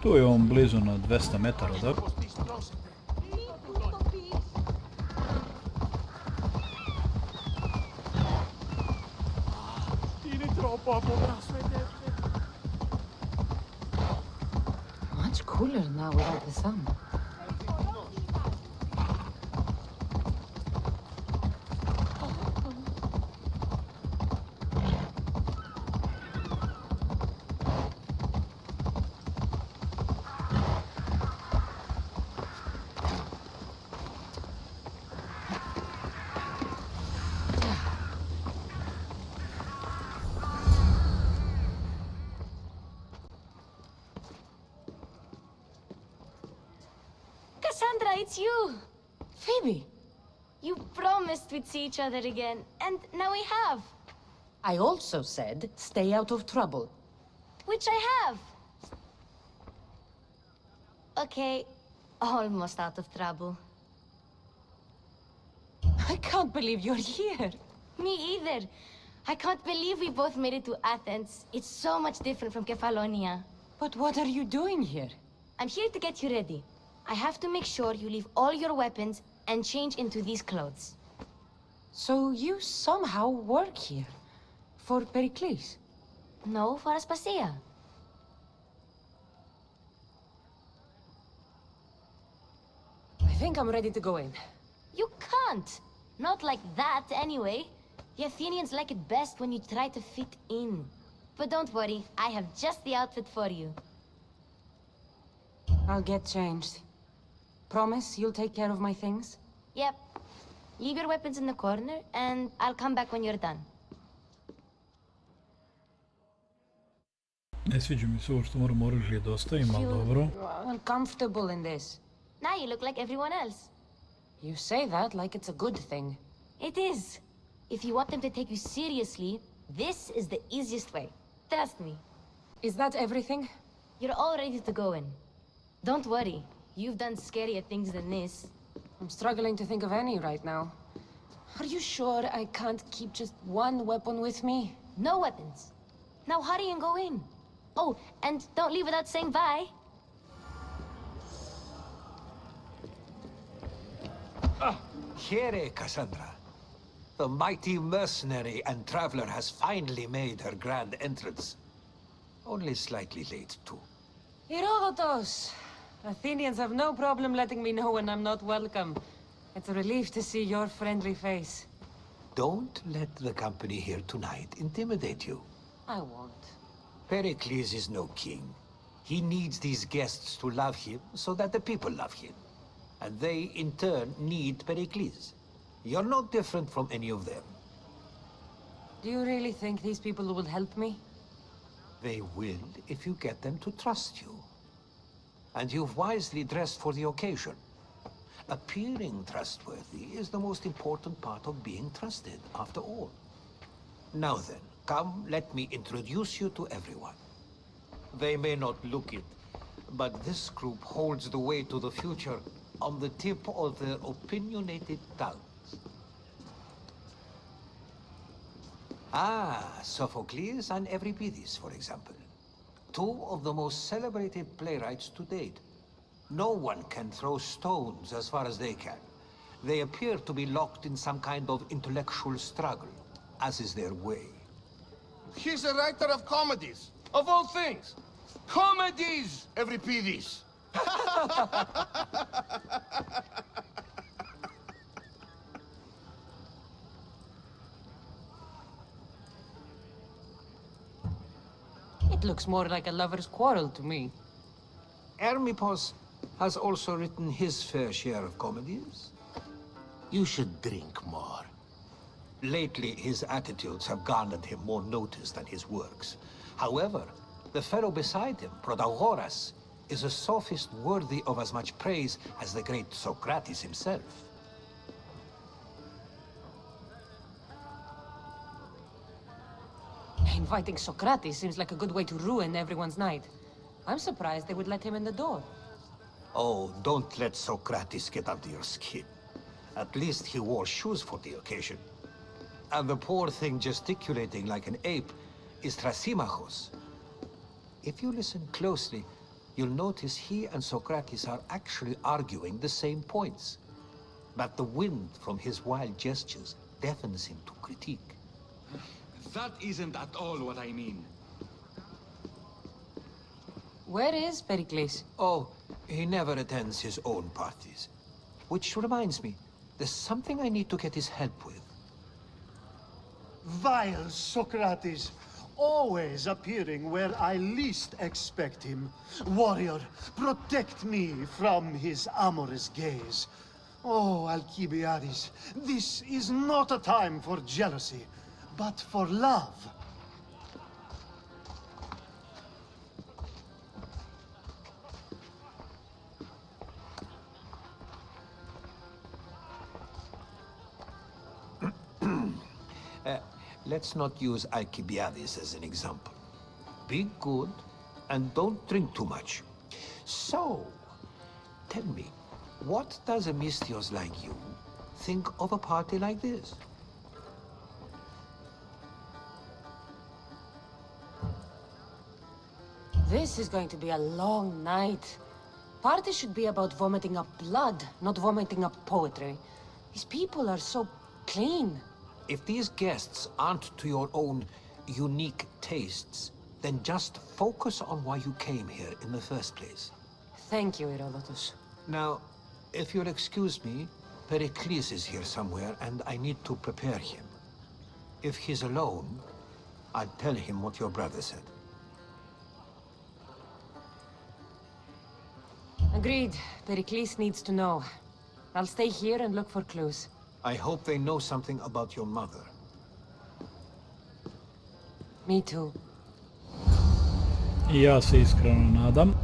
Tu je on blizu na 200 metara, da? Much cooler now without the sun. Cassandra, it's you! Phoebe, You promised we'd see each other again, and now we have. I also said stay out of trouble. Which I have. Okay, almost out of trouble. I can't believe you're here. Me either. I can't believe we both made it to Athens. It's so much different from Kefalonia. But what are you doing here? I'm here to get you ready. I have to make sure you leave all your weapons and change into these clothes. So you somehow work here? For Pericles? No, for Aspasia. I think I'm ready to go in. You can't. Not like that, anyway. The Athenians like it best when you try to fit in. But don't worry, I have just the outfit for you. I'll get changed. Promise you'll take care of my things? Yep. Leave your weapons in the corner, and I'll come back when you're done. Ne sviđa mi se ovo što moram oružje da ostavim, ali dobro. I'm comfortable in this. Now you look like everyone else. You say that like it's a good thing. It is. If you want them to take you seriously, this is the easiest way. Trust me. Is that everything? You're all ready to go in. Don't worry. You've done scarier things than this. I'm struggling to think of any right now. Are you sure I can't keep just one weapon with me? No weapons. Now hurry and go in. Oh, and don't leave without saying bye. Here, Cassandra. The mighty mercenary and traveler has finally made her grand entrance. Only slightly late, too. Herodotus! Athenians have no problem letting me know when I'm not welcome. It's a relief to see your friendly face. Don't let the company here tonight intimidate you. I won't. Pericles is no king. He needs these guests to love him so that the people love him. And they, in turn, need Pericles. You're not different from any of them. Do you really think these people will help me? They will if you get them to trust you. And you've wisely dressed for the occasion. Appearing trustworthy is the most important part of being trusted, after all. Now then, come, let me introduce you to everyone. They may not look it, but this group holds the way to the future on the tip of their opinionated tongues. Ah, Sophocles and Euripides, for example. Two of the most celebrated playwrights to date. No one can throw stones as far as they can. They appear to be locked in some kind of intellectual struggle, as is their way. He's a writer of comedies, of all things. Comedies, Euripides. It looks more like a lover's quarrel to me. Hermippos has also written his fair share of comedies. You should drink more. Lately, his attitudes have garnered him more notice than his works. However, the fellow beside him, Protagoras, is a sophist worthy of as much praise as the great Socrates himself. Inviting Socrates seems like a good way to ruin everyone's night. I'm surprised they would let him in the door. Oh, don't let Socrates get under your skin. At least he wore shoes for the occasion. And the poor thing gesticulating like an ape is Thrasymachos. If you listen closely, you'll notice he and Socrates are actually arguing the same points. But the wind from his wild gestures deafens him to critique. That isn't at all what I mean. Where is Pericles? Oh, he never attends his own parties. Which reminds me, there's something I need to get his help with. Vile Socrates, always appearing where I least expect him. Warrior, protect me from his amorous gaze. Oh, Alcibiades, this is not a time for jealousy, but for love. Let's not use Alcibiades as an example. Be good and don't drink too much. So, tell me, what does a Mystios like you think of a party like this? This is going to be a long night. Party should be about vomiting up blood, not vomiting up poetry. These people are so clean. If these guests aren't to your own unique tastes, then just focus on why you came here in the first place. Thank you, Herodotus. Now, if you'll excuse me, Pericles is here somewhere, and I need to prepare him. If he's alone, I'll tell him what your brother said. Agreed. Pericles needs to know. I'll stay here and look for clues. I hope they know something about your mother. Me too. I ja se iskreno nadam.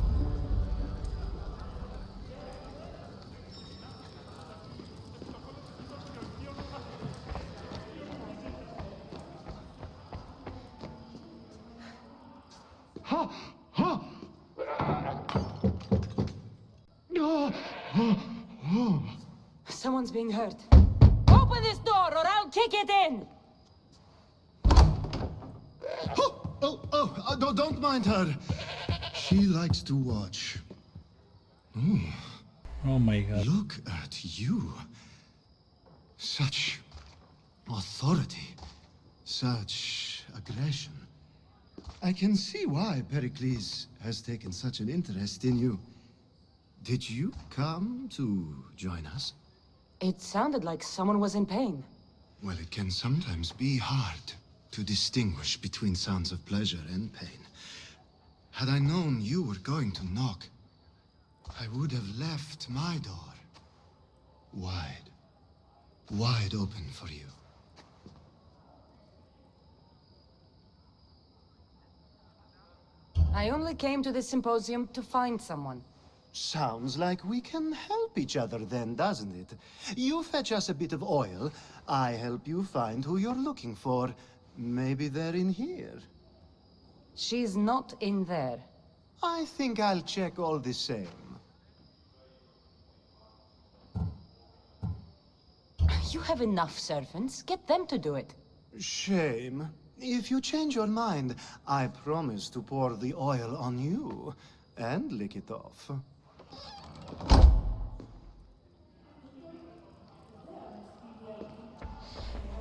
Someone's being hurt. Open this door or I'll kick it in! Don't mind her. She likes to watch. Oh my god. Look at you. Such authority. Such aggression. I can see why Pericles has taken such an interest in you. Did you come to join us? It sounded like someone was in pain. Well, it can sometimes be hard to distinguish between sounds of pleasure and pain. Had I known you were going to knock, I would have left my door wide open for you. I only came to this symposium to find someone. Sounds like we can help each other then, doesn't it? You fetch us a bit of oil, I help you find who you're looking for. Maybe they're in here. She's not in there. I think I'll check all the same. You have enough servants. Get them to do it. Shame. If you change your mind, I promise to pour the oil on you and lick it off.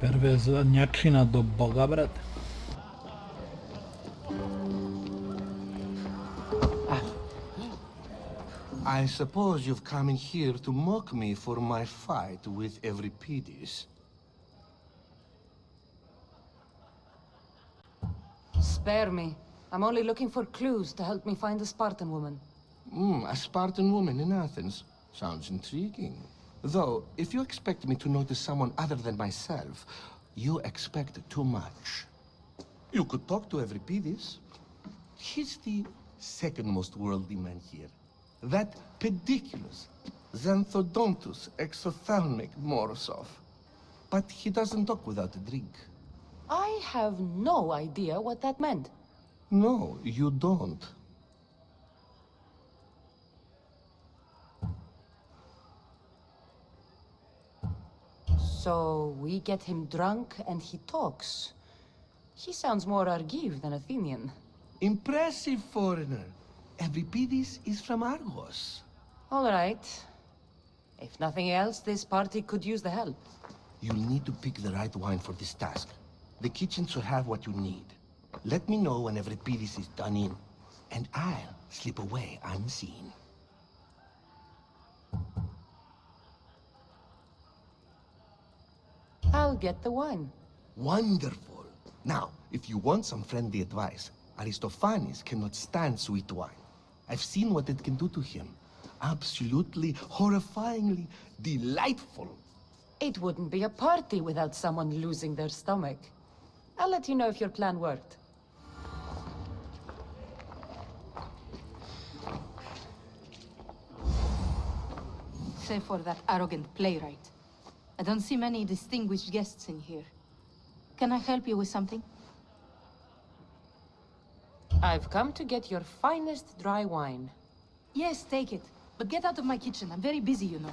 Pervezanjačina do Boga, brate. I suppose you've come in here to mock me for my fight with Euripides. Spare me. I'm only looking for clues to help me find a Spartan woman. A Spartan woman in Athens. Sounds intriguing. Though, if you expect me to notice someone other than myself, you expect too much. You could talk to Euripides. He's the second most worldly man here. That pediculous, xanthodontus, exophthalmic Morosov. But he doesn't talk without a drink. I have no idea what that meant. No, you don't. So we get him drunk and he talks. He sounds more Argive than Athenian. Impressive, foreigner. Evripidis is from Argos. All right. If nothing else, this party could use the help. You'll need to pick the right wine for this task. The kitchen should have what you need. Let me know when Evripidis is done in, and I'll slip away unseen. I'll get the wine. Wonderful. Now, if you want some friendly advice, Aristophanes cannot stand sweet wine. I've seen what it can do to him. Absolutely, horrifyingly delightful. It wouldn't be a party without someone losing their stomach. I'll let you know if your plan worked. Save for that arrogant playwright. I don't see many distinguished guests in here. Can I help you with something? I've come to get your finest dry wine. Yes, take it. But get out of my kitchen. I'm very busy, you know.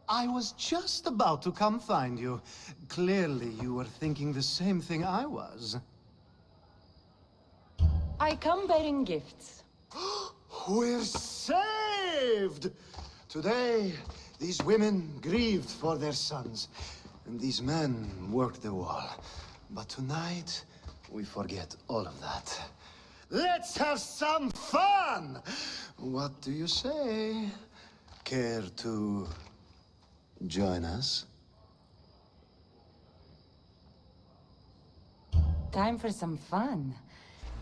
I was just about to come find you. Clearly, you were thinking the same thing I was. I come bearing gifts. We're saved! Today, these women grieved for their sons, and these men worked the wall. But tonight, we forget all of that. Let's have some fun! What do you say? Care to join us? Time for some fun.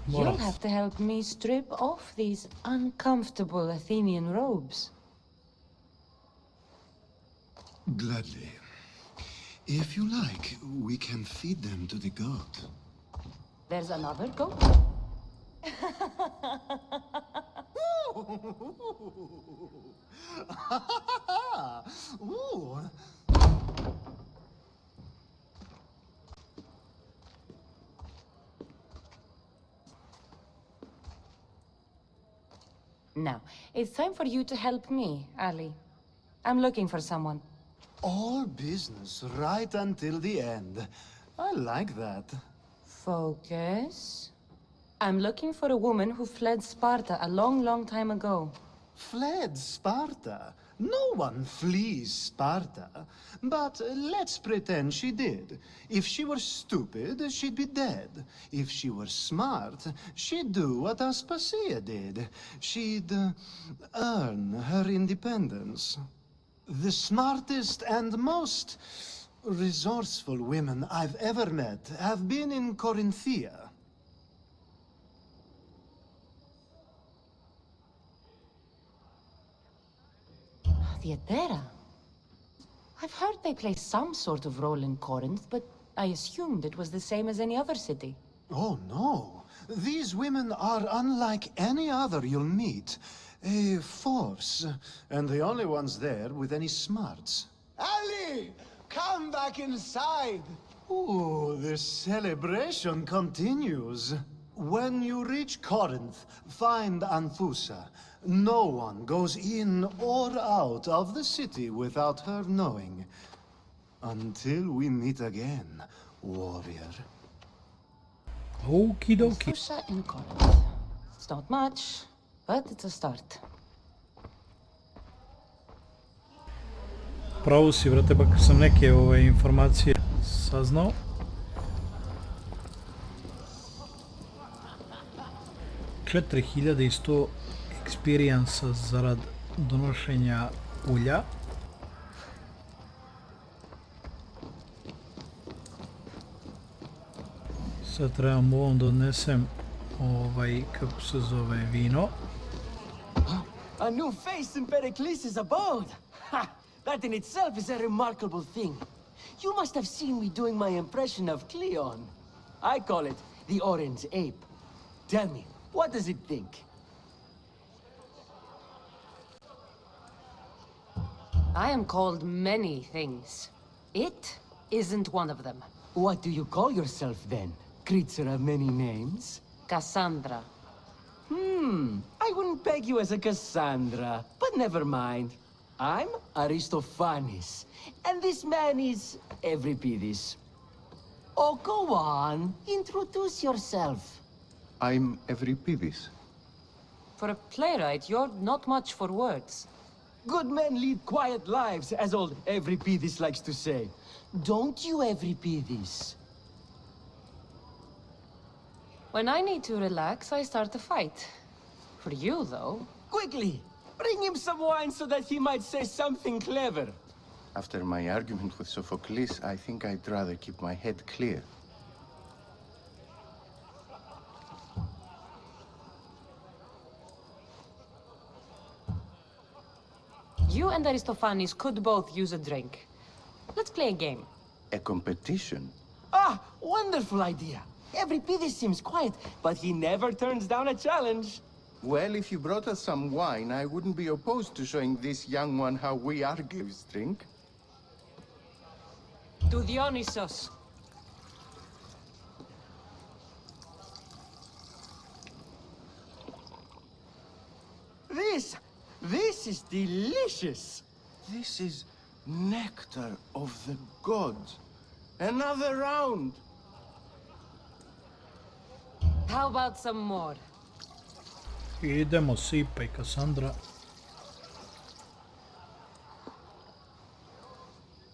What You'll else? have to help me strip off these uncomfortable Athenian robes. Gladly. If you like, we can feed them to the goat. There's another goat. Ooh. Now, it's time for you to help me, Ali. I'm looking for someone. All business right until the end. I like that. Focus. I'm looking for a woman who fled Sparta a long, long time ago. Fled Sparta? No one flees Sparta. But let's pretend she did. If she were stupid, she'd be dead. If she were smart, she'd do what Aspasia did. She'd earn her independence. The smartest and most resourceful women I've ever met have been in Corinthia. Theatera. I've heard they play some sort of role in Corinth, but I assumed it was the same as any other city. Oh, no. These women are unlike any other you'll meet. A force, and the only ones there with any smarts. Ali! Come back inside! Ooh, the celebration continues. When you reach Corinth, find Anthusa. No one goes in or out of the city without her knowing. Until we meet again, warrior. Okie dokie. Anthusa in Corinth. It's not much, but it's a start. Pravo si, vrate, pa sam neke informacije saznao. $4.100 experience zarad donošenja ulja. Sad trebam ovom da odnesem kako se zove, vino. A new face in Pericles' abode! Ha! That in itself is a remarkable thing. You must have seen me doing my impression of Cleon. I call it the Orange Ape. Tell me, what does it think? I am called many things. It isn't one of them. What do you call yourself then? Creature of many names? Cassandra. I wouldn't peg you as a Cassandra, but never mind. I'm Aristophanes, and this man is Euripides. Oh, go on. Introduce yourself. I'm Euripides. For a playwright, you're not much for words. Good men lead quiet lives, as old Euripides likes to say. Don't you, Euripides? When I need to relax, I start a fight. For you, though. Quickly! Bring him some wine so that he might say something clever. After my argument with Sophocles, I think I'd rather keep my head clear. You and Aristophanes could both use a drink. Let's play a game. A competition? Ah, wonderful idea. Euripides seems quiet, but he never turns down a challenge. Well, if you brought us some wine, I wouldn't be opposed to showing this young one how we Argives drink. To Dionysos. This is delicious. This is nectar of the gods. Another round! How about some more? Idemo, sipaj, Cassandra.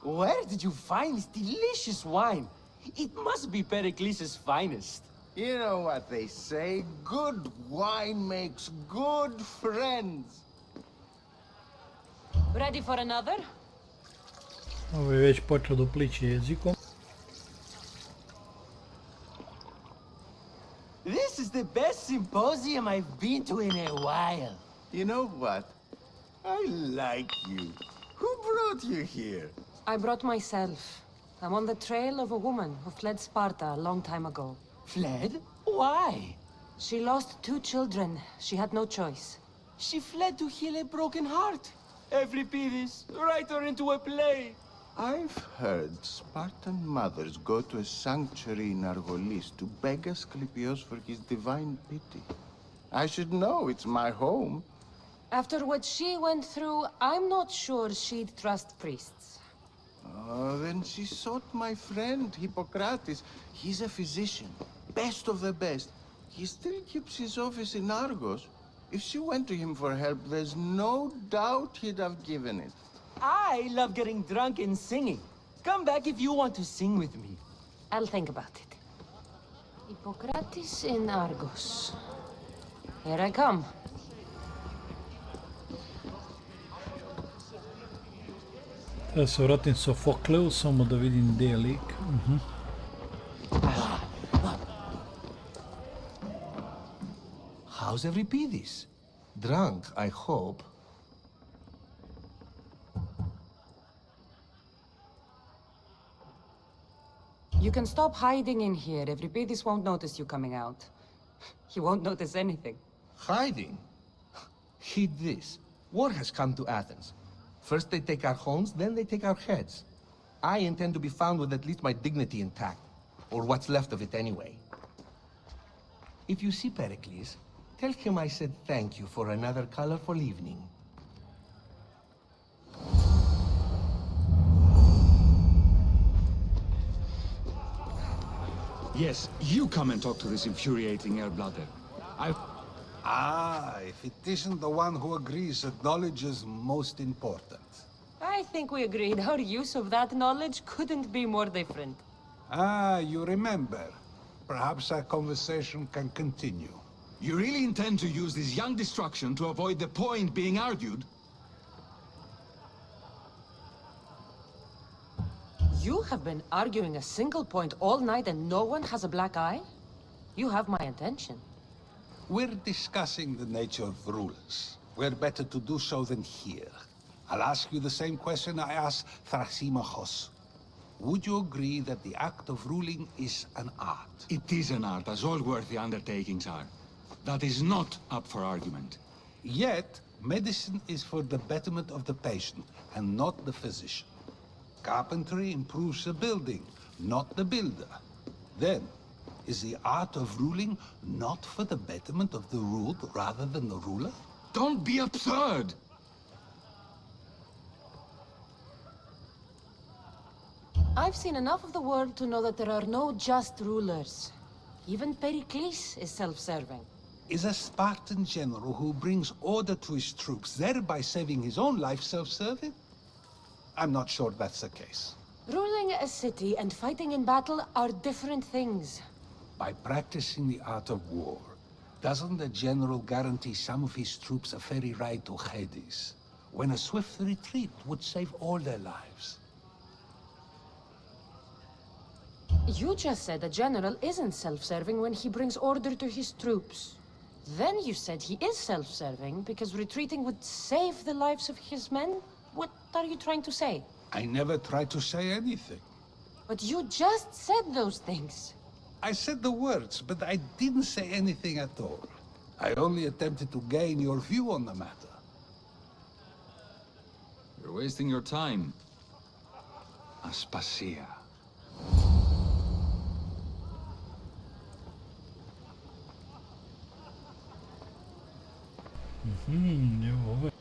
Where did you find this delicious wine? It must be Pericles' finest. You know what they say, good wine makes good friends. Ready for another? Ovo je već počeo da upliče jezikom. This is the best symposium I've been to in a while. You know what? I like you. Who brought you here? I brought myself. I'm on the trail of a woman who fled Sparta a long time ago. Fled? Why? She lost 2 children. She had no choice. She fled to heal a broken heart. Euripides, write her into a play. I've heard Spartan mothers go to a sanctuary in Argolis to beg Asclepios for his divine pity. I should know, it's my home. After what she went through, I'm not sure she'd trust priests. Oh, then she sought my friend, Hippocrates. He's a physician, best of the best. He still keeps his office in Argos. If she went to him for help, there's no doubt he'd have given it. I love getting drunk and singing. Come back if you want to sing with me. I'll think about it. Hippocrates in Argos. Here I come. Treba se vratim Sofokleu, samo da vidim gdje je lik. How's Euripides? Drunk, I hope. You can stop hiding in here. Euripides won't notice you coming out. He won't notice anything. Hiding? Heed this. War has come to Athens. First they take our homes, then they take our heads. I intend to be found with at least my dignity intact. Or what's left of it anyway. If you see Pericles, tell him I said thank you for another colorful evening. Yes, you come and talk to this infuriating air-blooder. Ah, if it isn't the one who agrees that knowledge is most important. I think we agreed our use of that knowledge couldn't be more different. Ah, you remember. Perhaps our conversation can continue. You really intend to use this young destruction to avoid the point being argued? You have been arguing a single point all night and no one has a black eye? You have my attention. We're discussing the nature of rulers. We're better to do so than here. I'll ask you the same question I asked Thrasymachos. Would you agree that the act of ruling is an art? It is an art, as all worthy undertakings are. That is not up for argument. Yet, Medicine is for the betterment of the patient, and not the physician. Carpentry improves the building, not the builder. Then, is the art of ruling not for the betterment of the ruled rather than the ruler? Don't be absurd! I've seen enough of the world to know that there are no just rulers. Even Pericles is self-serving. Is a Spartan general who brings order to his troops, thereby saving his own life, self-serving? I'm not sure that's the case. Ruling a city and fighting in battle are different things. By practicing the art of war, doesn't the general guarantee some of his troops a ferry ride to Hades, when a swift retreat would save all their lives? You just said a general isn't self-serving when he brings order to his troops. Then you said he is self-serving because retreating would save the lives of his men? What are you trying to say? I never tried to say anything. But you just said those things. I said the words, but I didn't say anything at all. I only attempted to gain your view on the matter. You're wasting your time. Aspasia. Evo ovo je.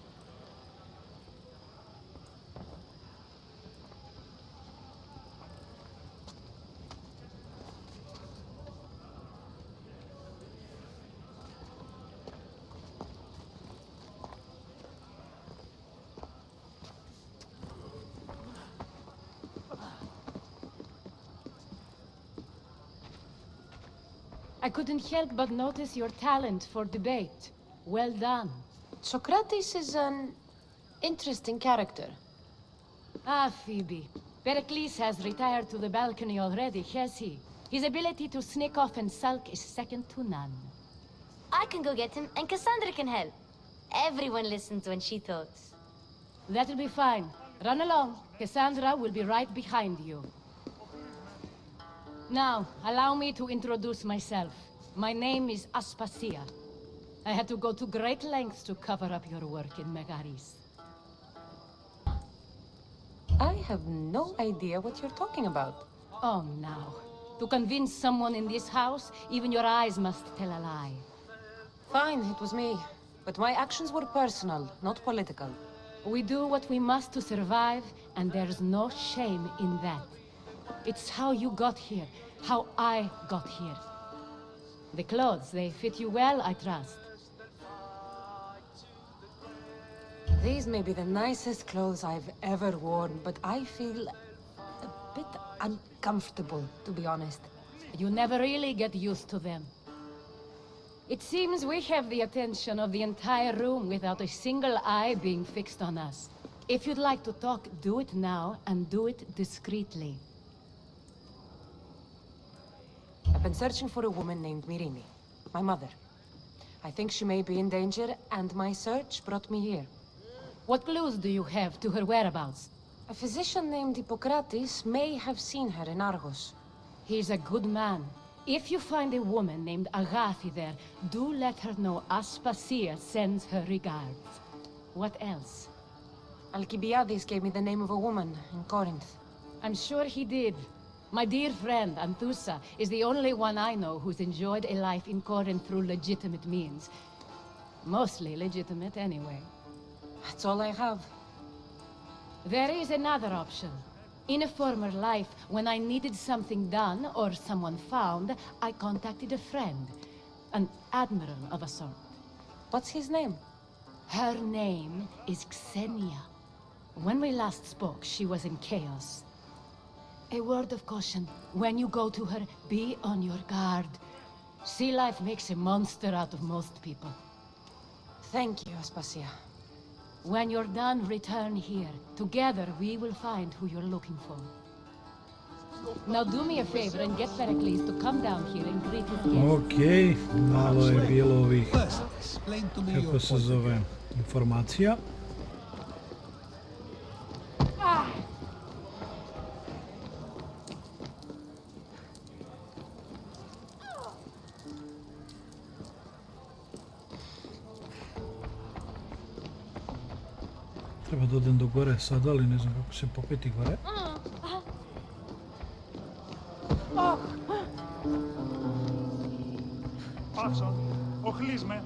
I couldn't help but notice your talent for debate. Well done. Socrates is an interesting character. Ah, Phoebe. Pericles has retired to the balcony already, has he? His ability to sneak off and sulk is second to none. I can go get him, and Cassandra can help. Everyone listens when she talks. That'll be fine. Run along. Cassandra will be right behind you. Now, allow me to introduce myself. My name is Aspasia. I had to go to great lengths to cover up your work in Megaris. I have no idea what you're talking about. Oh, now. To convince someone in this house, even your eyes must tell a lie. Fine, it was me. But my actions were personal, not political. We do what we must to survive, and there's no shame in that. It's how you got here, how I got here. The clothes, they fit you well, I trust. These may be the nicest clothes I've ever worn, but I feel a bit uncomfortable, to be honest. You never really get used to them. It seems we have the attention of the entire room without a single eye being fixed on us. If you'd like to talk, do it now, and do it discreetly. I've been searching for a woman named Myrine, my mother. I think she may be in danger, and my search brought me here. What clues do you have to her whereabouts? A physician named Hippocrates may have seen her in Argos. He's a good man. If you find a woman named Agathi there, do let her know Aspasia sends her regards. What else? Alcibiades gave me the name of a woman in Corinth. I'm sure he did. My dear friend, Anthusa, is the only one I know who's enjoyed a life in Corinth through legitimate means. Mostly legitimate, anyway. That's all I have. There is another option. In a former life, when I needed something done or someone found, I contacted a friend. An admiral of a sort. What's his name? Her name is Xenia. When we last spoke, she was in chaos. A word of caution. When you go to her, be on your guard. Sea life makes a monster out of most people. Thank you, Aspasia. When you're done, return here. Together, we will find who you're looking for. Now do me a favor and get Pericles to come down here and greet his guests. Okej, malo je bilo ovih, First, explain to me kako your se point of zove, view. informacija. Treba da odem do gore sad, ali ne znam kako se popeti gore. Paco, οχλείς με.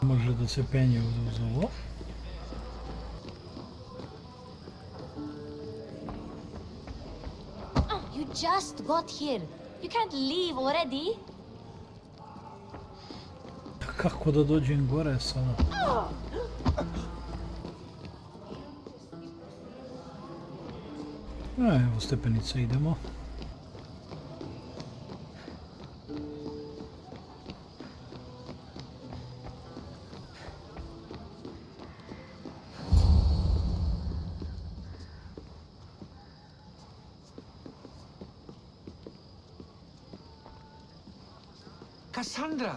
Može da se penje uz ovo. You just got here. You can't leave already. Kako da dođem gore sada? Evo stepenica, idemo. Cassandra!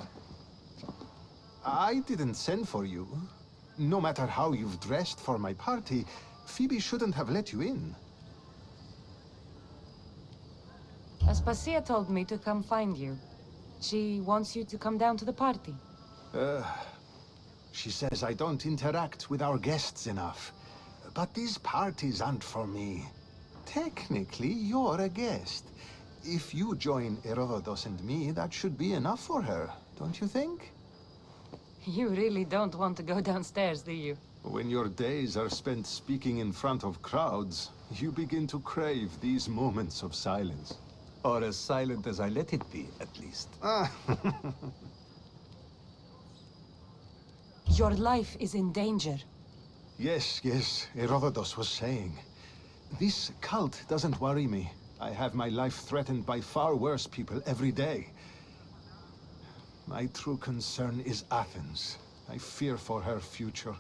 I didn't send for you. No matter how you've dressed for my party, Phoebe shouldn't have let you in. Aspasia told me to come find you. She wants you to come down to the party. She says I don't interact with our guests enough. But these parties aren't for me. Technically, you're a guest. If you join Herodotus and me, that should be enough for her, don't you think? You really don't want to go downstairs, do you? When your days are spent speaking in front of crowds, you begin to crave these moments of silence. Or as silent as I let it be, at least. Your life is in danger. Yes, Herodotus was saying. This cult doesn't worry me. I have my life threatened by far worse people every day. My true concern is Athens. I fear for her future.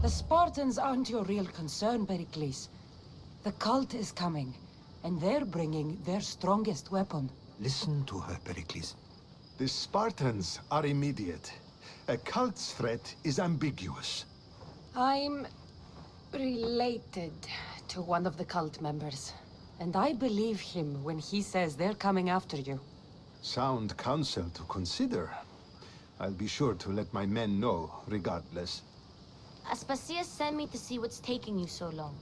The Spartans aren't your real concern, Pericles. The cult is coming, and they're bringing their strongest weapon. Listen to her, Pericles. The Spartans are immediate. A cult's threat is ambiguous. I'm related to one of the cult members, and I believe him when he says they're coming after you. Sound counsel to consider. I'll be sure to let my men know, regardless. Aspasia sent me to see what's taking you so long.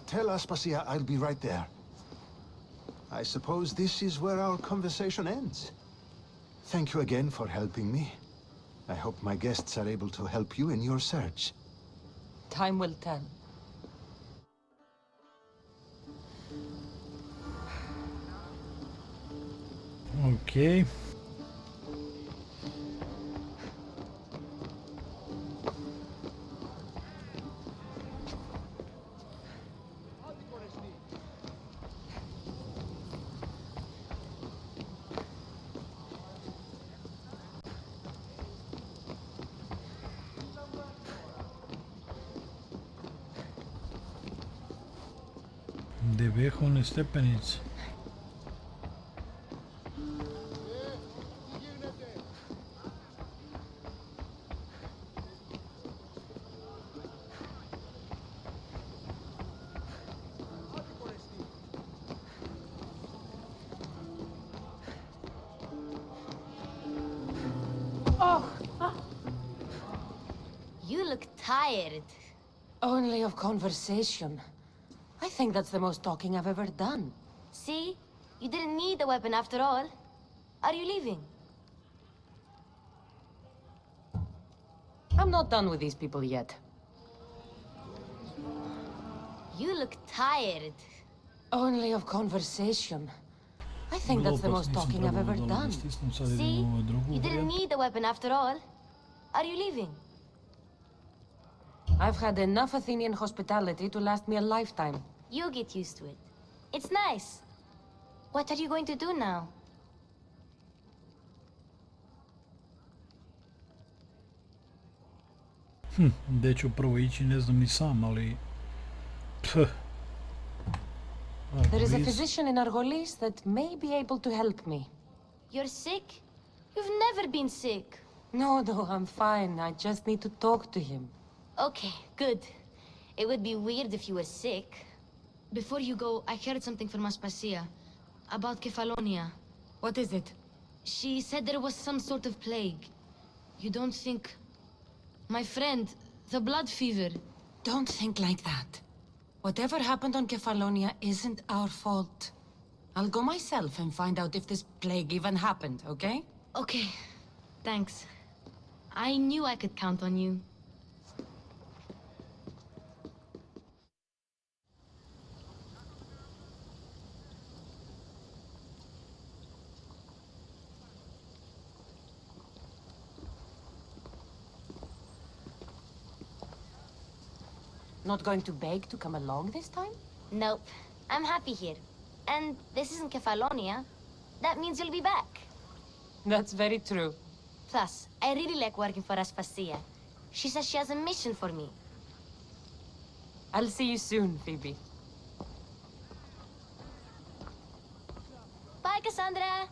Tell Aspasia I'll be right there. I suppose this is where our conversation ends. Thank you again for helping me. I hope my guests are able to help you in your search. Time will tell. Okay. Gde behu one stepenice? You look tired. Only of conversation. I think that's the most talking I've ever done. See? You didn't need the weapon after all. Are you leaving? I'm not done with these people yet. You look tired. Only of conversation. I think that's the most talking I've ever done. See? You didn't need the weapon after all. Are you leaving? I've had enough Athenian hospitality to last me a lifetime. You get used to it. It's nice. What are you going to do now? Gde ću prvo ići, ne znam ni sam, ali... There is a physician in Argolis that may be able to help me. You're sick? You've never been sick. No, I'm fine. I just need to talk to him. Okay, good. It would be weird if you were sick. Before you go, I heard something from Aspasia. About Kefalonia. What is it? She said there was some sort of plague. You don't think... My friend, the blood fever. Don't think like that. Whatever happened on Kefalonia isn't our fault. I'll go myself and find out if this plague even happened, okay? Okay, thanks. I knew I could count on you. Not going to beg to come along this time? Nope. I'm happy here. And this isn't Kefalonia. That means you'll be back. That's very true. Plus, I really like working for Aspasia. She says she has a mission for me. I'll see you soon, Phoebe. Bye, Cassandra!